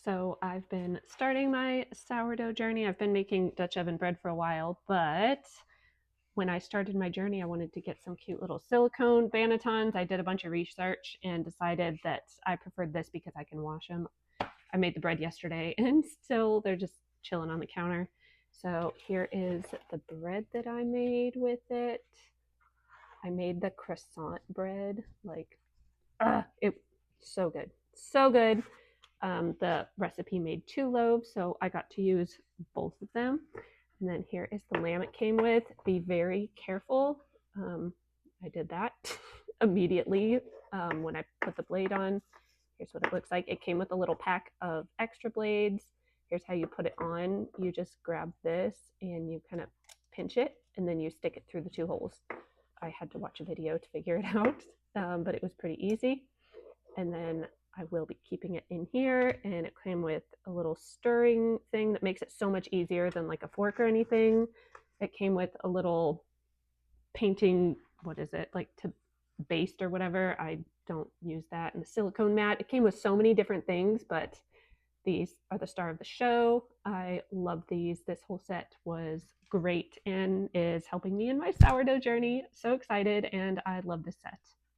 So I've been starting my sourdough journey. I've been making Dutch oven bread for a while, but when I started my journey, I wanted to get some cute little silicone Bannetons. I did a bunch of research and decided that I preferred this because I can wash them. I made the bread yesterday and still they're just chilling on the counter. So here is the bread that I made with it. I made the croissant bread, it so good, so good. The recipe made 2 loaves, so I got to use both of them. And then here is the lamb it came with. Be very careful. I did that immediately when I put the blade on. Here's what it looks like. It came with a little pack of extra blades. Here's how you put it on. You just grab this and you kind of pinch it, and then you stick it through the 2 holes. I had to watch a video to figure it out, but it was pretty easy. And then I will be keeping it in here, and it came with a little stirring thing that makes it so much easier than like a fork or anything. It came with a little painting, what is it, like to baste or whatever. I don't use that. And the silicone mat. It came with so many different things, but these are the star of the show. I love these. This whole set was great and is helping me in my sourdough journey. So excited, and I love this set.